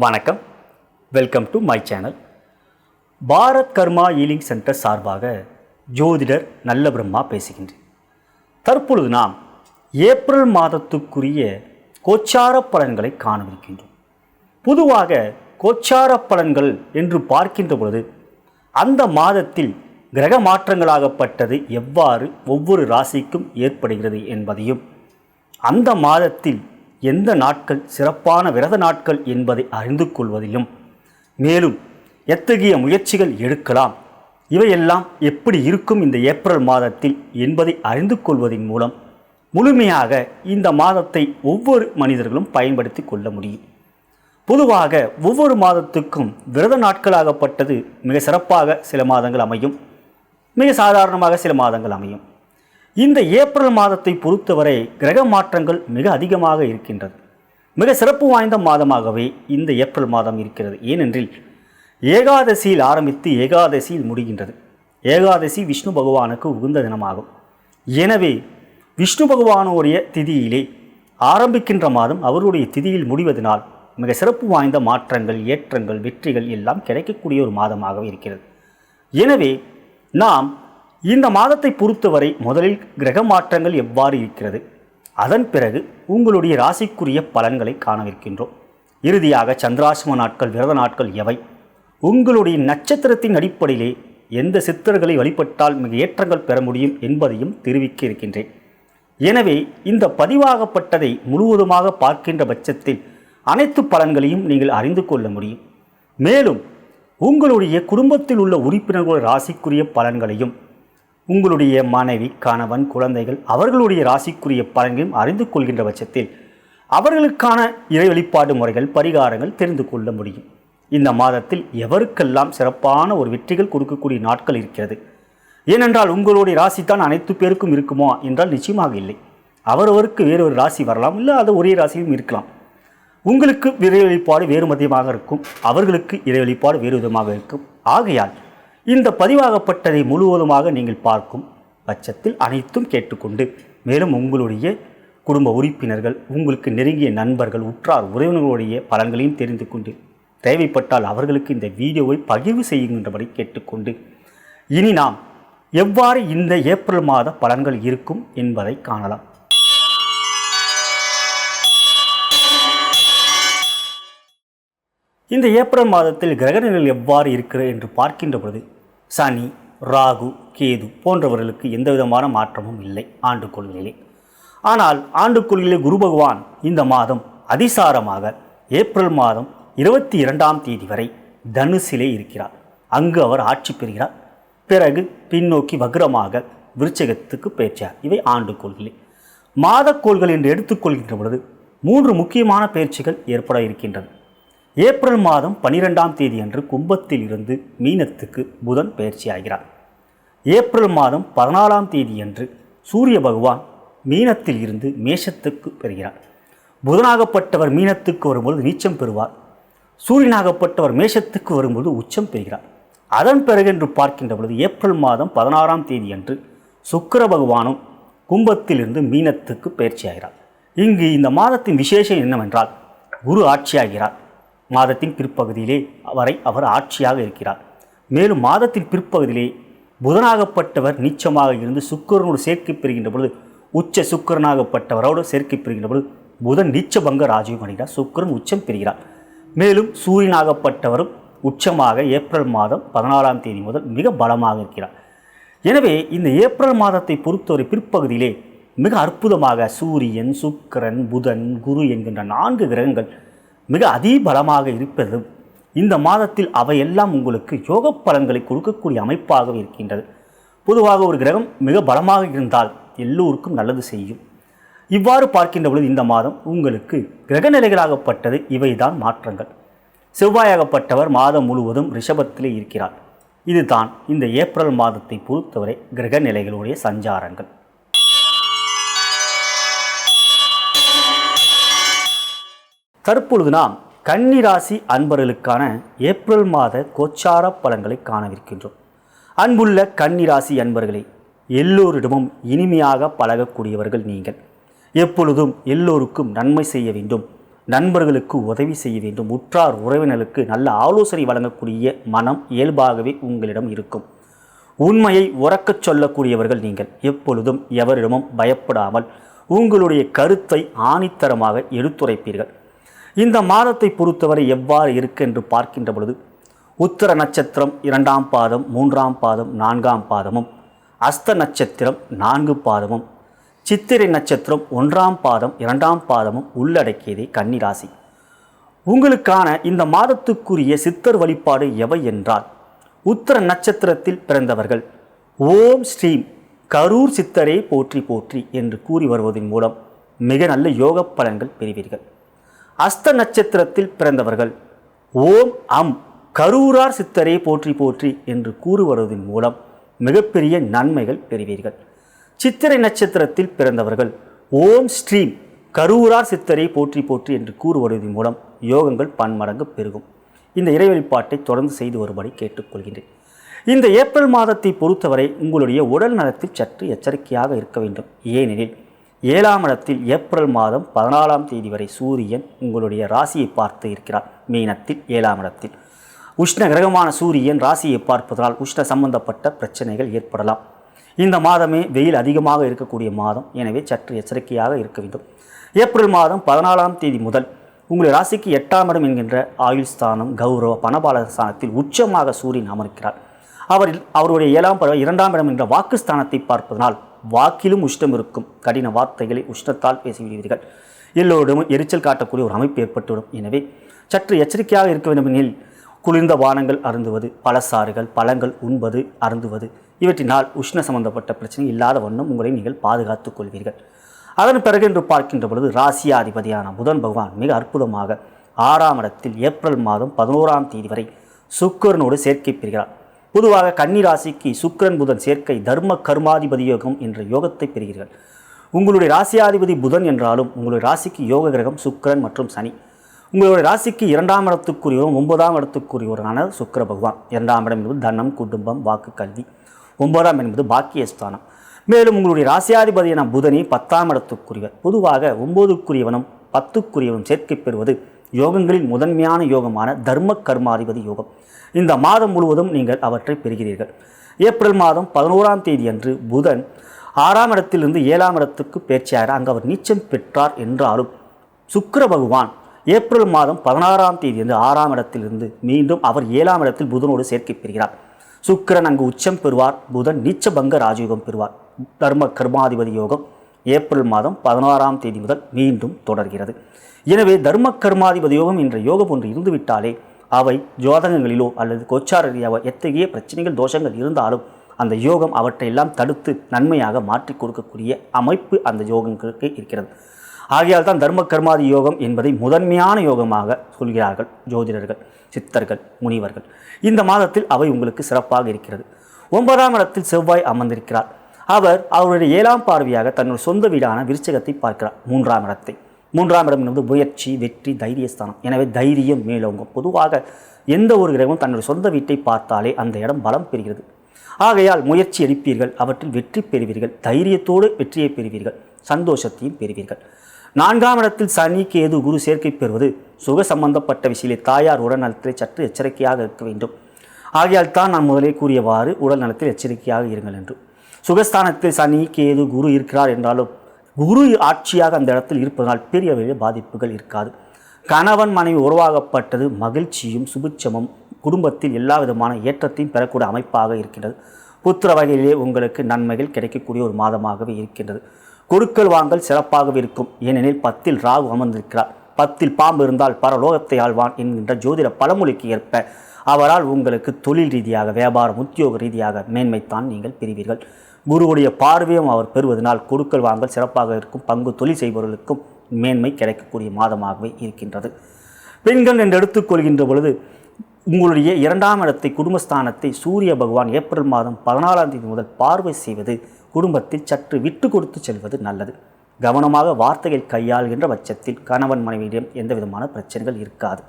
வணக்கம், welcome to my channel. Bharat karma healing centre சார்பாக ஜோதிடர் நல்ல பிரம்மா பேசுகின்றேன். தற்பொழுது நாம் ஏப்ரல் மாதத்துக்குரிய கோச்சார பலன்களை காணவிருக்கின்றோம். பொதுவாக கோச்சார பலன்கள் என்று பார்க்கின்ற பொழுது அந்த மாதத்தில் கிரக மாற்றங்களாகப்பட்டது எவ்வாறு ஒவ்வொரு ராசிக்கும் ஏற்படுகிறது என்பதையும், அந்த மாதத்தில் எந்த நாட்கள் சிறப்பான விரத நாட்கள் என்பதை அறிந்து கொள்வதிலும், மேலும் எத்தகைய முயற்சிகள் எடுக்கலாம், இவையெல்லாம் எப்படி இருக்கும் இந்த ஏப்ரல் மாதத்தில் என்பதை அறிந்து கொள்வதன் மூலம் முழுமையாக இந்த மாதத்தை ஒவ்வொரு மனிதர்களும் பயன்படுத்தி கொள்ள முடியும். பொதுவாக ஒவ்வொரு மாதத்துக்கும் விரத நாட்களாகப்பட்டது மிக சிறப்பாக சில மாதங்கள் அமையும், மிக சாதாரணமாக சில மாதங்கள் அமையும். இந்த ஏப்ரல் மாதத்தை பொறுத்தவரை கிரக மாற்றங்கள் மிக அதிகமாக இருக்கின்றது. மிக சிறப்பு வாய்ந்த மாதமாகவே இந்த ஏப்ரல் மாதம் இருக்கிறது. ஏனென்றில் ஏகாதசியில் ஆரம்பித்து ஏகாதசியில் முடிகின்றது. ஏகாதசி விஷ்ணு பகவானுக்கு உகந்த தினமாகும். எனவே விஷ்ணு பகவானுடைய திதியிலே ஆரம்பிக்கின்ற மாதம் அவருடைய திதியில் முடிவதனால் மிக சிறப்பு வாய்ந்த மாற்றங்கள், ஏற்றங்கள், வெற்றிகள் எல்லாம் கிடைக்கக்கூடிய ஒரு மாதமாக இருக்கிறது. எனவே நாம் இந்த மாதத்தை பொறுத்தவரை முதலில் கிரக மாற்றங்கள் எவ்வாறு இருக்கிறது, அதன் பிறகு உங்களுடைய ராசிக்குரிய பலன்களை காணவிருக்கின்றோம். இறுதியாக சந்திராசிரம நாட்கள், விரத நாட்கள் எவை, உங்களுடைய நட்சத்திரத்தின் அடிப்படையிலே எந்த சித்தர்களை வழிபட்டால் மிக ஏற்றங்கள் பெற முடியும் என்பதையும் தெரிவிக்க இருக்கின்றேன். எனவே இந்த பதிவாகப்பட்டதை முழுவதுமாக பார்க்கின்ற பட்சத்தில் அனைத்து பலன்களையும் நீங்கள் அறிந்து கொள்ள முடியும். மேலும் உங்களுடைய குடும்பத்தில் உள்ள உறுப்பினர்களுடைய ராசிக்குரிய பலன்களையும், உங்களுடைய மனைவி, கணவன், குழந்தைகள் அவர்களுடைய ராசிக்குரிய பலன்களையும் அறிந்து கொள்கின்ற பட்சத்தில் அவர்களுக்கான இறை வழிபாடு முறைகள், பரிகாரங்கள் தெரிந்து கொள்ள முடியும். இந்த மாதத்தில் எவருக்கெல்லாம் சிறப்பான ஒரு வெற்றிகள் கொடுக்கக்கூடிய நாட்கள் இருக்கிறது. ஏனென்றால் உங்களுடைய ராசி தான் அனைத்து பேருக்கும் இருக்குமோ என்றால் நிச்சயமாக இல்லை. அவரவருக்கு வேறு ஒரு ராசி வரலாம், இல்லை அது ஒரே ராசியும் இருக்கலாம். உங்களுக்கு இறை வழிபாடு வேறு மதியமாக இருக்கும், அவர்களுக்கு இறை வழிபாடு வேறு விதமாக இருக்கும். ஆகையால் இந்த பதிவாகப்பட்டதை முழுவதுமாக நீங்கள் பார்க்கும் பட்சத்தில் அனைத்தும் கேட்டுக்கொண்டு, மேலும் உங்களுடைய குடும்ப உறுப்பினர்கள், உங்களுக்கு நெருங்கிய நண்பர்கள், உற்றார் உறவினர்களுடைய பலன்களையும் தெரிந்து கொண்டு, தேவைப்பட்டால் அவர்களுக்கு இந்த வீடியோவை பகிர்வு செய்கின்றபடி கேட்டுக்கொண்டு, இனி நாம் எவ்வாறு இந்த ஏப்ரல் மாத பலன்கள் இருக்கும் என்பதை காணலாம். இந்த ஏப்ரல் மாதத்தில் கிரகநிலைகள் எவ்வாறு இருக்கிறது என்று பார்க்கின்ற பொழுது சனி, ராகு, கேது போன்றவர்களுக்கு எந்த விதமான மாற்றமும் இல்லை ஆண்டுக்கொள்கையிலே. ஆனால் ஆண்டுக்கொள்கையிலே குரு பகவான் இந்த மாதம் அதிசாரமாக ஏப்ரல் மாதம் 22ஆம் தேதி வரை தனுசிலே இருக்கிறார். அங்கு அவர் ஆட்சி பெறுகிறார். பிறகு பின்னோக்கி வக்ரமாக விருச்சிகத்துக்கு பயிற்சியார். இவை ஆண்டுக்கொள்கையிலே. மாதக்கோள்கள் என்று எடுத்துக்கொள்கின்ற பொழுது 3 முக்கியமான பயிற்சிகள் ஏற்பட இருக்கின்றது. ஏப்ரல் மாதம் 12ஆம் தேதி அன்று கும்பத்தில் இருந்து மீனத்துக்கு புதன் பயிற்சி ஆகிறார். ஏப்ரல் மாதம் 14ஆம் தேதி அன்று சூரிய பகவான் மீனத்தில் இருந்து மேஷத்துக்கு பெறுகிறார். புதனாகப்பட்டவர் மீனத்துக்கு வரும்போது நீச்சம் பெறுவார். சூரியனாகப்பட்டவர் மேஷத்துக்கு வரும்போது உச்சம் பெறுகிறார். அதன் பிறகு என்று பார்க்கின்ற பொழுது ஏப்ரல் மாதம் 16ஆம் தேதி அன்று சுக்கிர பகவானும் கும்பத்தில் இருந்து மீனத்துக்கு பயிற்சி ஆகிறார். இங்கு இந்த மாதத்தின் விசேஷம் என்னவென்றால் குரு ஆட்சியாகிறார். மாதத்தின் பிற்பகுதியிலே வரை அவர் ஆட்சியாக இருக்கிறார். மேலும் மாதத்தின் பிற்பகுதியிலே புதனாகப்பட்டவர் நீச்சமாக இருந்து சுக்கிரனோடு சேர்க்கை பெறுகின்ற பொழுது, உச்ச சுக்கிரனாகப்பட்டவரோடு சேர்க்கை பெறுகின்ற பொழுது புதன் நீச்சபங்க ராஜ்யம் அடைகிறார். சுக்கிரன் உச்சம் பெறுகிறார். மேலும் சூரியனாகப்பட்டவரும் உச்சமாக ஏப்ரல் மாதம் 14ஆம் தேதி முதல் மிக பலமாக இருக்கிறார். எனவே இந்த ஏப்ரல் மாதத்தை பொறுத்தவரை பிற்பகுதியிலே மிக அற்புதமாக சூரியன், சுக்கிரன், புதன், குரு என்கின்ற 4 கிரகங்கள் மிக அதிபலமாக இருப்பதும் இந்த மாதத்தில் அவையெல்லாம் உங்களுக்கு யோக பலன்களை கொடுக்கக்கூடிய அமைப்பாக இருக்கின்றது. பொதுவாக ஒரு கிரகம் மிக பலமாக இருந்தால் எல்லோருக்கும் நல்லது செய்யும். இவ்வாறு பார்க்கின்ற பொழுது இந்த மாதம் உங்களுக்கு கிரக நிலைகளாகப்பட்டது இவைதான் மாற்றங்கள். செவ்வாயாகப்பட்டவர் மாதம் முழுவதும் ரிஷபத்திலே இருக்கிறார். இதுதான் இந்த ஏப்ரல் மாதத்தை பொறுத்தவரை கிரக நிலைகளுடைய சஞ்சாரங்கள். தற்பொழுது நாம் கன்னி ராசி அன்பர்களுக்கான ஏப்ரல் மாத கோச்சார பலன்களை காணவிருக்கின்றோம். அன்புள்ள கன்னி ராசி அன்பர்களே, எல்லோரிடமும் இனிமையாக பழகக்கூடியவர்கள் நீங்கள். எப்பொழுதும் எல்லோருக்கும் நன்மை செய்ய வேண்டும், நண்பர்களுக்கு உதவி செய்ய வேண்டும். உற்றார் உறவினர்களுக்கு நல்ல ஆலோசனை வழங்கக்கூடிய மனம் இயல்பாகவே உங்களிடம் இருக்கும். உண்மையை உறக்கச் சொல்லக்கூடியவர்கள் நீங்கள். எப்பொழுதும் எவரிடமும் பயப்படாமல் உங்களுடைய கருத்தை ஆணித்தரமாக எடுத்துரைப்பீர்கள். இந்த மாதத்தை பொறுத்தவரை எவ்வாறு இருக்கு என்று பார்க்கின்ற பொழுது, உத்திர நட்சத்திரம் 2ஆம் பாதம் 3ஆம் பாதம் 4ஆம் பாதமும், அஸ்த நட்சத்திரம் 4 பாதமும், சித்திரை நட்சத்திரம் 1ஆம் பாதம் 2ஆம் பாதமும் உள்ளடக்கியதே கன்னி ராசி. உங்களுக்கான இந்த மாதத்துக்குரிய சித்தர் வழிபாடு எவை என்றால், உத்திர நட்சத்திரத்தில் பிறந்தவர்கள் ஓம் ஸ்ரீம் கரூர் சித்தரே போற்றி போற்றி என்று கூறி வருவதன் மூலம் மிக நல்ல யோக பலன்கள் பெறுவீர்கள். அஸ்த நட்சத்திரத்தில் பிறந்தவர்கள் ஓம் அம் கரூரார் சித்தரே போற்றி போற்றி என்று கூறி வருவதன் மூலம் மிகப்பெரிய நன்மைகள் பெறுவீர்கள். சித்திரை நட்சத்திரத்தில் பிறந்தவர்கள் ஓம் ஸ்ரீம் கரூரார் சித்தரை போற்றி போற்றி என்று கூறுவதன் மூலம் யோகங்கள் பன்மடங்கு பெருகும். இந்த இறை வழிபாட்டை தொடர்ந்து செய்து வரும்படி கேட்டுக்கொள்கின்றேன். இந்த ஏப்ரல் மாதத்தை பொறுத்தவரை உங்களுடைய உடல் நலத்தில் சற்று எச்சரிக்கையாக இருக்க வேண்டும். ஏனெனில் 7ஆம் இடத்தில் ஏப்ரல் மாதம் 14ஆம் தேதி வரை சூரியன் உங்களுடைய ராசியை பார்த்து இருக்கிறார். மீனத்தில் 7ஆம் இடத்தில் உஷ்ண கிரகமான சூரியன் ராசியை பார்ப்பதனால் உஷ்ண சம்பந்தப்பட்ட பிரச்சனைகள் ஏற்படலாம். இந்த மாதமே வெயில் அதிகமாக இருக்கக்கூடிய மாதம். எனவே சற்று எச்சரிக்கையாக இருக்க வேண்டும். ஏப்ரல் மாதம் 14ஆம் தேதி முதல் உங்களுடைய ராசிக்கு 8ஆம் இடம் என்கின்ற ஆயுள் ஸ்தானம், கௌரவ பணபால ஸ்தானத்தில் உச்சமாக சூரியன் அமர்க்கிறார். அவருடைய 7ஆம் பருவ 2ஆம் இடம் என்ற வாக்குஸ்தானத்தை பார்ப்பதனால் வாக்கிலும் உஷ்ணம் இருக்கும். கடின வார்த்தைகளை உஷ்ணத்தால் பேசிவிடுவீர்கள். எல்லோரிடமும் எரிச்சல் காட்டக்கூடிய ஒரு அமைப்பு ஏற்பட்டுவிடும். எனவே சற்று எச்சரிக்கையாக இருக்க வேண்டும். எனில் குளிர்ந்த பானங்கள் அருந்துவது, பழச்சாறுகள், பழங்கள் உண்பது, அருந்துவது, இவற்றினால் உஷ்ண சம்பந்தப்பட்ட பிரச்சனை இல்லாத வண்ணம் உங்களை நீங்கள் பாதுகாத்துக் கொள்வீர்கள். அதன் பிறகு என்று பார்க்கின்ற பொழுது ராசியாதிபதியான புதன் பகவான் மிக அற்புதமாக 6ஆம் இடத்தில் ஏப்ரல் மாதம் 11ஆம் தேதி வரை சுக்கிரனோடு சேர்க்கை பெறுகிறார். பொதுவாக கன்னி ராசிக்கு சுக்கிரன் புதன் சேர்க்கை தர்ம கர்மாதிபதி யோகம் என்ற யோகத்தை பெறுகிறீர்கள். உங்களுடைய ராசியாதிபதி புதன் என்றாலும் உங்களுடைய ராசிக்கு யோக கிரகம் சுக்கிரன் மற்றும் சனி. உங்களுடைய ராசிக்கு 2ஆம் இடத்துக்குரியவரும் 9ஆம் இடத்துக்குரியவரான சுக்கிர பகவான். 2ஆம் இடம் என்பது தனம், குடும்பம், வாக்கு, கல்வி. 9ஆம் என்பது பாக்கியஸ்தானம். மேலும் உங்களுடைய ராசியாதிபதியான புதனே 10ஆம் இடத்துக்குரியவர். பொதுவாக 9க்குரியவனும் 10க்குரியவனும் சேர்க்கை பெறுவது யோகங்களில் முதன்மையான யோகமான தர்ம கர்மாதிபதி யோகம். இந்த மாதம் முழுவதும் நீங்கள் அவற்றை பெறுகிறீர்கள். ஏப்ரல் மாதம் 11ஆம் தேதி அன்று புதன் 6ஆம் இடத்திலிருந்து 7ஆம் இடத்துக்கு பேர்ச்சியாக அங்கு அவர் நீச்சம் பெற்றார் என்றாலும் சுக்கிர பகவான் ஏப்ரல் மாதம் 16ஆம் தேதி அன்று 6ஆம் இடத்திலிருந்து மீண்டும் அவர் 7ஆம் இடத்தில் புதனோடு சேர்க்கை பெறுகிறார். சுக்கிரன் அங்கு உச்சம் பெறுவார். புதன் நீச்சபங்க ராஜயோகம் பெறுவார். தர்ம கர்மாதிபதி யோகம் ஏப்ரல் மாதம் 16ஆம் தேதி முதல் மீண்டும் தொடர்கிறது. எனவே தர்ம கர்மாதிபதி யோகம் என்ற யோகம் ஒன்று இருந்துவிட்டாலே அவை ஜோதகங்களிலோ அல்லது கோச்சார ரீதியாக எத்தகைய பிரச்சனைகள், தோஷங்கள் இருந்தாலும் அந்த யோகம் அவற்றையெல்லாம் தடுத்து நன்மையாக மாற்றி கொடுக்கக்கூடிய அமைப்பு அந்த யோகங்களுக்கு இருக்கிறது. ஆகையால் தான் தர்ம கர்மாதி யோகம் என்பதை முதன்மையான யோகமாக சொல்கிறார்கள் ஜோதிடர்கள், சித்தர்கள், முனிவர்கள். இந்த மாதத்தில் அவை உங்களுக்கு சிறப்பாக இருக்கிறது. 9ஆம் இடத்தில் செவ்வாய் அமர்ந்திருக்கிறார். அவர் அவருடைய 7ஆம் பார்வையாக தன்னுடைய சொந்த வீடான விருச்சிகத்தை பார்க்கிறார். 3ஆம் இடத்தை. 3ஆம் இடம் என்பது முயற்சி, வெற்றி, தைரியஸ்தானம். எனவே தைரியம் மேலோங்கும். பொதுவாக எந்த ஒரு கிரகமும் தன்னுடைய சொந்த வீட்டை பார்த்தாலே அந்த இடம் பலம் பெறுகிறது. ஆகையால் முயற்சி எடுப்பீர்கள், அவற்றில் வெற்றி பெறுவீர்கள், தைரியத்தோடு வெற்றியை பெறுவீர்கள், சந்தோஷத்தையும் பெறுவீர்கள். 4ஆம் இடத்தில் சனி, கேது, குரு சேர்க்கை பெறுவது சுக சம்பந்தப்பட்ட விஷயத்தில் தாயார் உடல் நலத்தில் சற்று எச்சரிக்கையாக இருக்க வேண்டும். ஆகையால் தான் நான் முதலே கூறியவாறு உடல் நலத்தில் எச்சரிக்கையாக இருங்கள் என்று. சுகஸ்தானத்தில் சனி, கேது, குரு இருக்கிறார் என்றாலும் குரு ஆட்சியாக அந்த இடத்தில் இருப்பதனால் பெரிய வகையில் பாதிப்புகள் இருக்காது. கணவன் மனைவி உருவாகப்பட்டது மகிழ்ச்சியும் சுபிட்சமும் குடும்பத்தில் எல்லா விதமான ஏற்றத்தையும் பெறக்கூடிய அமைப்பாக இருக்கின்றது. புத்திர வகையிலே உங்களுக்கு நன்மைகள் கிடைக்கக்கூடிய ஒரு மாதமாகவே இருக்கின்றது. கொடுக்கல் வாங்கல் சிறப்பாகவே இருக்கும். ஏனெனில் 10இல் ராகு அமர்ந்திருக்கிறார். 10இல் பாம்பு இருந்தால் பரலோகத்தை ஆழ்வான் என்கின்ற ஜோதிட பழமொழிக்கு ஏற்ப அவரால் உங்களுக்கு தொழில் ரீதியாக, வியாபாரம், உத்தியோக ரீதியாக மேன்மைத்தான் நீங்கள் பெறுவீர்கள். குருவுடைய பார்வையும் அவர் பெறுவதனால் கொடுக்கல் வாங்கல் சிறப்பாக இருக்கும். பங்கு தொழில் செய்பவர்களுக்கும் மேன்மை கிடைக்கக்கூடிய மாதமாகவே இருக்கின்றது. பெண்கள் என்று எடுத்துக்கொள்கின்ற பொழுது உங்களுடைய 2ஆம் இடத்தை, குடும்பஸ்தானத்தை சூரிய பகவான் ஏப்ரல் மாதம் 14ஆம் தேதி முதல் பார்வை செய்வது குடும்பத்தில் சற்று விட்டு கொடுத்து செல்வது நல்லது. கவனமாக வார்த்தைகள் கையாள்கின்ற பட்சத்தில் கணவன் மனைவியிடம் எந்த விதமான பிரச்சனைகள் இருக்காது.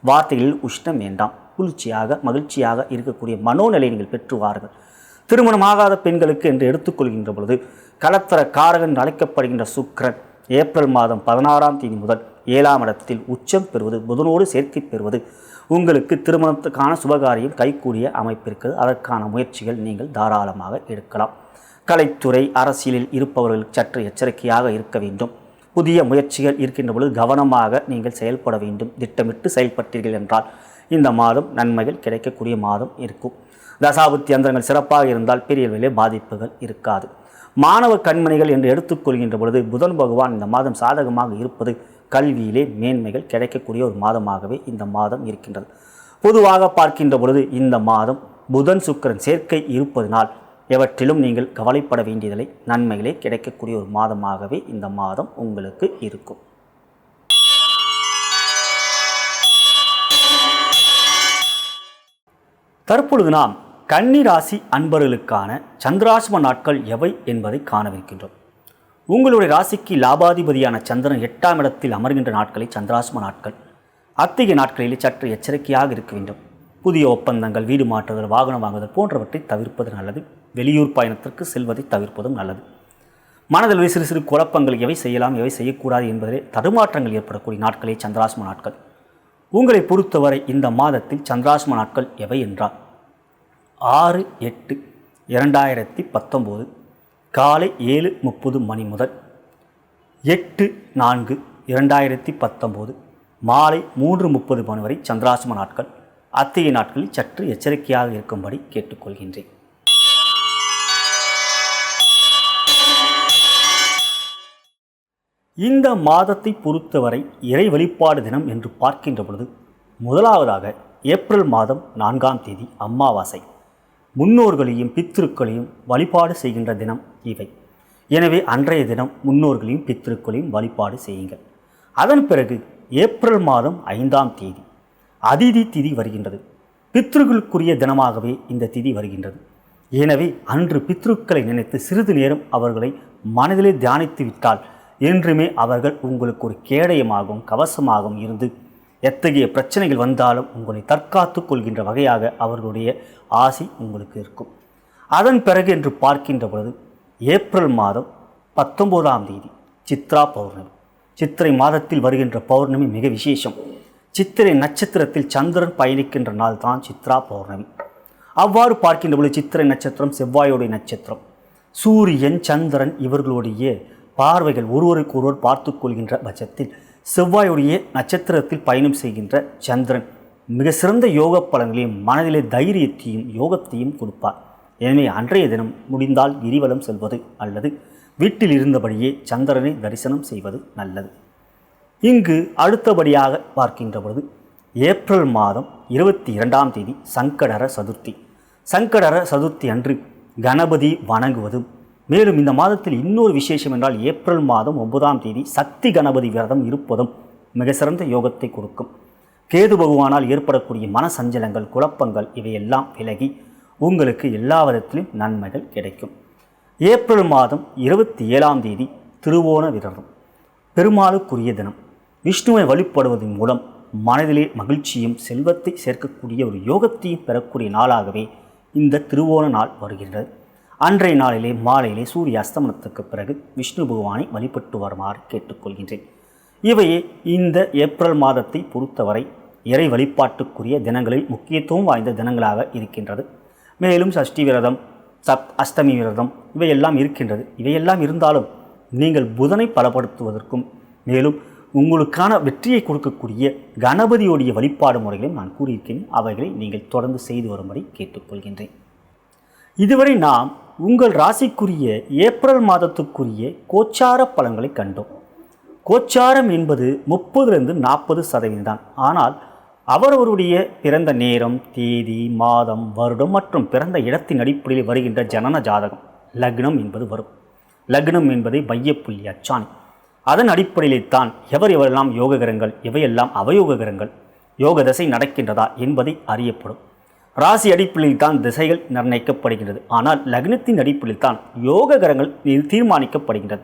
வார்த்தைகளில் உஷ்ணம் வேண்டாம். குளிர்ச்சியாக, மகிழ்ச்சியாக இருக்கக்கூடிய மனோநிலை நீங்கள் பெற்றுவார்கள். திருமணமாகாத பெண்களுக்கு என்று எடுத்துக்கொள்கின்ற பொழுது கலத்தர காரகன் அழைக்கப்படுகின்ற சுக்கிரன் ஏப்ரல் மாதம் 16ஆம் தேதி முதல் 7ஆம் இடத்தில் உச்சம் பெறுவது, புதனோடு சேர்க்கை பெறுவது உங்களுக்கு திருமணத்துக்கான சுபகாரியம் கைகூடிய அமைப்பிற்கு அதற்கான முயற்சிகள் நீங்கள் தாராளமாக எடுக்கலாம். கலைத்துறை, அரசியலில் இருப்பவர்கள் சற்று எச்சரிக்கையாக இருக்க வேண்டும். புதிய முயற்சிகள் இருக்கின்ற பொழுது கவனமாக நீங்கள் செயல்பட வேண்டும். திட்டமிட்டு செயல்பட்டீர்கள் என்றால் இந்த மாதம் நன்மைகள் கிடைக்கக்கூடிய மாதம் இருக்கும். தசாபுத்தி அந்தரங்கள் சிறப்பாக இருந்தால் பெரிய அளவிலே பாதிப்புகள் இருக்காது. மாணவ கண்மணிகள் என்று எடுத்துக்கொள்கின்ற பொழுது புதன் பகவான் இந்த மாதம் சாதகமாக இருப்பது கல்வியிலே மேன்மைகள் கிடைக்கக்கூடிய ஒரு மாதமாகவே இந்த மாதம் இருக்கின்றது. பொதுவாக பார்க்கின்ற பொழுது இந்த மாதம் புதன் சுக்கிரன் சேர்க்கை இருப்பதனால் எவற்றிலும் நீங்கள் கவலைப்பட வேண்டியதில்லை. நன்மைகளே கிடைக்கக்கூடிய ஒரு மாதமாகவே இந்த மாதம் உங்களுக்கு இருக்கும். தற்பொழுது நாம் கன்னி ராசி அன்பர்களுக்கான சந்திராஷ்டம நாட்கள் எவை என்பதை காணவிருக்கின்றோம். உங்களுடைய ராசிக்கு லாபாதிபதியான சந்திரன் 8ஆம் இடத்தில் அமர்கின்ற நாட்களை சந்திராஷ்டம நாட்கள். அத்தகைய நாட்களில் சற்று எச்சரிக்கையாக இருக்க வேண்டும். புதிய ஒப்பந்தங்கள், வீடு மாற்றுதல், வாகனம் வாங்குதல் போன்றவற்றை தவிர்ப்பது நல்லது. வெளியூர் பயணத்திற்கு செல்வதை தவிர்ப்பதும் நல்லது. மனதில் சிறு சிறு குழப்பங்கள், எவை செய்யலாம் எவை செய்யக்கூடாது என்பதிலே தடுமாற்றங்கள் ஏற்படக்கூடிய நாட்களே சந்திராஷ்டம நாட்கள். உங்களை பொறுத்தவரை இந்த மாதத்தில் சந்திராஷ்டம நாட்கள் எவை என்றால் 6/8/2019 காலை 7:30 மணி முதல் 8/4/2019 மாலை 3:30 மணி வரை சந்திராஷ்டம நாட்கள். அத்தகைய நாட்களில் சற்று எச்சரிக்கையாக இருக்கும்படி கேட்டுக்கொள்கின்றேன். இந்த மாதத்தை பொறுத்தவரை இறை வழிபாடு தினம் என்று பார்க்கின்ற பொழுது முதலாவதாக ஏப்ரல் மாதம் 4ஆம் தேதி அமாவாசை. முன்னோர்களையும் பித்திருக்களையும் வழிபாடு செய்கின்ற தினம் இவை. எனவே அன்றைய தினம் முன்னோர்களையும் பித்திருக்களையும் வழிபாடு செய்யுங்கள். அதன் பிறகு ஏப்ரல் மாதம் 5ஆம் தேதி அதிதி திதி வருகின்றது. பித்ருக்களுக்குரிய தினமாகவே இந்த திதி வருகின்றது. எனவே அன்று பித்ருக்களை நினைத்து சிறிது நேரம் அவர்களை மனதிலே தியானித்து விட்டால் என்றுமே அவர்கள் உங்களுக்கு ஒரு கேடயமாகவும் கவசமாகவும் இருந்து எத்தகைய பிரச்சனைகள் வந்தாலும் உங்களை தற்காத்து கொள்கின்ற வகையாக அவர்களுடைய ஆசி உங்களுக்கு இருக்கும். அதன் பிறகு என்று பார்க்கின்ற பொழுது ஏப்ரல் மாதம் 19ஆம் தேதி சித்ரா பௌர்ணமி. சித்திரை மாதத்தில் வருகின்ற பௌர்ணமி மிக விசேஷம். சித்திரை நட்சத்திரத்தில் சந்திரன் பயணிக்கின்ற நாள் தான் சித்ரா பௌர்ணமி. அவ்வாறு பார்க்கின்ற பொழுது சித்திரை நட்சத்திரம் செவ்வாயுடைய நட்சத்திரம். சூரியன், சந்திரன் இவர்களுடைய பார்வைகள் ஒருவருக்கு ஒருவர் பார்த்து கொள்கின்ற பட்சத்தில் செவ்வாயுடைய நட்சத்திரத்தில் பயணம் செய்கின்ற சந்திரன் மிக சிறந்த யோக பலன்களையும் மனதிலே தைரியத்தையும் யோகத்தையும் கொடுப்பார். எனவே அன்றைய தினம் முடிந்தால் கிரிவலம் செல்வது அல்லது வீட்டில் இருந்தபடியே சந்திரனை தரிசனம் செய்வது நல்லது. இங்கு அடுத்தபடியாக பார்க்கின்ற பொழுது ஏப்ரல் மாதம் 22ஆம் தேதி சங்கடஹர சதுர்த்தி. சங்கடஹர சதுர்த்தி அன்று கணபதி வணங்குவதும், மேலும் இந்த மாதத்தில் இன்னொரு விசேஷம் என்றால் ஏப்ரல் மாதம் 9ஆம் தேதி சக்தி கணபதி விரதம் இருப்பதும் மிக சிறந்த யோகத்தை கொடுக்கும். கேது பகவானால் ஏற்படக்கூடிய மன சஞ்சலங்கள், குழப்பங்கள் இவையெல்லாம் விலகி உங்களுக்கு எல்லா விதத்திலும் நன்மைகள் கிடைக்கும். ஏப்ரல் மாதம் 27ஆம் தேதி திருவோண விரதம். பெருமாளுக்குரிய தினம். விஷ்ணுவை வழிபடுவதன் மூலம் மனதிலே மகிழ்ச்சியும் செல்வத்தை சேர்க்கக்கூடிய ஒரு யோகத்தையும் பெறக்கூடிய நாளாகவே இந்த திருவோண நாள் வருகின்றது. அன்றைய நாளிலே மாலையிலே சூரிய அஸ்தமனத்துக்கு பிறகு விஷ்ணு பகவானை வழிபட்டு வருமாறு கேட்டுக்கொள்கின்றேன். இவையே இந்த ஏப்ரல் மாதத்தை பொறுத்தவரை இறை வழிபாட்டுக்குரிய தினங்களில் முக்கியத்துவம் வாய்ந்த தினங்களாக இருக்கின்றது. மேலும் சஷ்டி விரதம், அஷ்டமி விரதம் இவையெல்லாம் இருக்கின்றது. இவையெல்லாம் இருந்தாலும் நீங்கள் புதனை பலப்படுத்துவதற்கும் மேலும் உங்களுக்கான வெற்றியை கொடுக்கக்கூடிய கணபதியோடைய வழிபாடு முறைகளையும் நான் கூறியிருக்கேன். அவைகளை நீங்கள் தொடர்ந்து செய்து வரும்படி கேட்டுக்கொள்கின்றேன். இதுவரை நாம் உங்கள் ராசிக்குரிய ஏப்ரல் மாதத்துக்குரிய கோச்சார பலன்களை கண்டோம். கோச்சாரம் என்பது 30-40% தான். ஆனால் அவரவருடைய பிறந்த நேரம், தேதி, மாதம், வருடம் மற்றும் பிறந்த இடத்தின் அடிப்படையில் வருகின்ற ஜனன ஜாதகம் லக்னம் என்பது வரும். லக்னம் என்பதை மையப்புள்ளி அச்சாணி. அதன் அடிப்படையிலே தான் எவரெல்லாம் யோககிரகங்கள், எவையெல்லாம் அவயோககிரகங்கள், யோக திசை நடக்கின்றதா என்பதை அறியப்படும். ராசி அடிப்படையில் தான் திசைகள் நிர்ணயிக்கப்படுகின்றது. ஆனால் லக்னத்தின் அடிப்படையில் தான் யோக கிரகங்கள் தீர்மானிக்கப்படுகின்றது.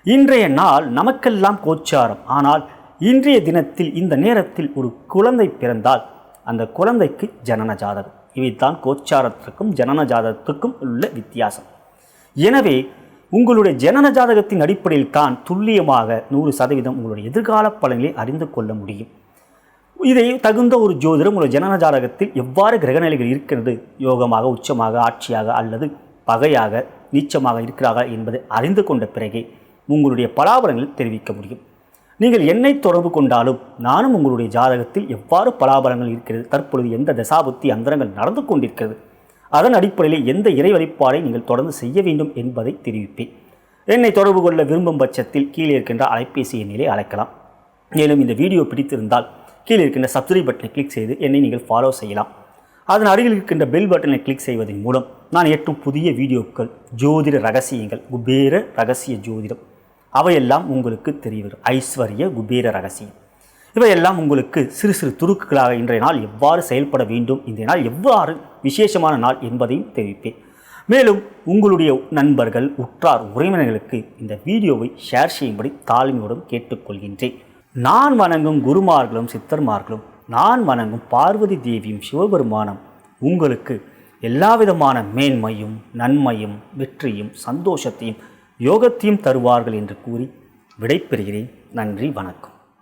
இன்றைய நாள் நமக்கெல்லாம் கோச்சாரம். ஆனால் இன்றைய தினத்தில் இந்த நேரத்தில் ஒரு குழந்தை பிறந்தால் அந்த குழந்தைக்கு ஜனன ஜாதகம். இவைத்தான் கோச்சாரத்திற்கும் ஜனன ஜாதகத்துக்கும் உள்ள வித்தியாசம். எனவே உங்களுடைய ஜனன ஜாதகத்தின் அடிப்படையில் தான் துல்லியமாக 100% உங்களுடைய எதிர்கால பலன்களை அறிந்து கொள்ள முடியும். இதை தகுந்த ஒரு ஜோதிடம் உங்களுடைய ஜனன ஜாதகத்தில் எவ்வாறு கிரகநிலைகள் இருக்கிறது, யோகமாக, உச்சமாக, ஆட்சியாக அல்லது பகையாக, நீச்சமாக இருக்கிறார்கள் என்பதை அறிந்து கொண்ட பிறகே உங்களுடைய பலாபலங்கள் தெரிவிக்க முடியும். நீங்கள் என்னை தொடர்பு கொண்டாலும் நானும் உங்களுடைய ஜாதகத்தில் எவ்வாறு பலாபலங்கள் இருக்கிறது, தற்பொழுது எந்த தசாபுத்தி அந்தரங்கள் நடந்து கொண்டிருக்கிறது, அதன் அடிப்படையில் எந்த இறை வழிபாடை நீங்கள் தொடர்ந்து செய்ய வேண்டும் என்பதை தெரிவிப்பேன். என்னை தொடர்பு கொள்ள விரும்பும் பட்சத்தில் கீழே இருக்கின்ற அலைபேசி எண்ணிலே அழைக்கலாம். மேலும் இந்த வீடியோ பிடித்திருந்தால் கீழே இருக்கின்ற சப்ஸ்கிரைப் பட்டனை கிளிக் செய்து என்னை நீங்கள் ஃபாலோ செய்யலாம். அதன் அருகில் இருக்கின்ற பெல் பட்டனை கிளிக் செய்வதன் மூலம் நான் ஏற்றும் புதிய வீடியோக்கள், ஜோதிட ரகசியங்கள், குபேர ரகசிய ஜோதிடம் அவையெல்லாம் உங்களுக்கு தெரியவரும். ஐஸ்வர்ய குபேர ரகசியம் இவையெல்லாம் உங்களுக்கு சிறு சிறு துருக்குகளாக இன்றைய நாள் எவ்வாறு செயல்பட வேண்டும், இன்றைய நாள் எவ்வாறு விசேஷமான நாள் என்பதையும் தெரிவிப்பேன். மேலும் உங்களுடைய நண்பர்கள், உற்றார், உறவினர்களுக்கு இந்த வீடியோவை ஷேர் செய்யும்படி தாழ்மையுடன் கேட்டுக்கொள்கின்றேன். நான் வணங்கும் குருமார்களும் சித்தர்மார்களும், நான் வணங்கும் பார்வதி தேவியும் சிவபெருமானும் உங்களுக்கு எல்லாவிதமான மேன்மையும் நன்மையும் வெற்றியும் சந்தோஷத்தையும் யோகத்தையும் தருவார்கள் என்று கூறி விடைபெறுகிறேன். நன்றி, வணக்கம்.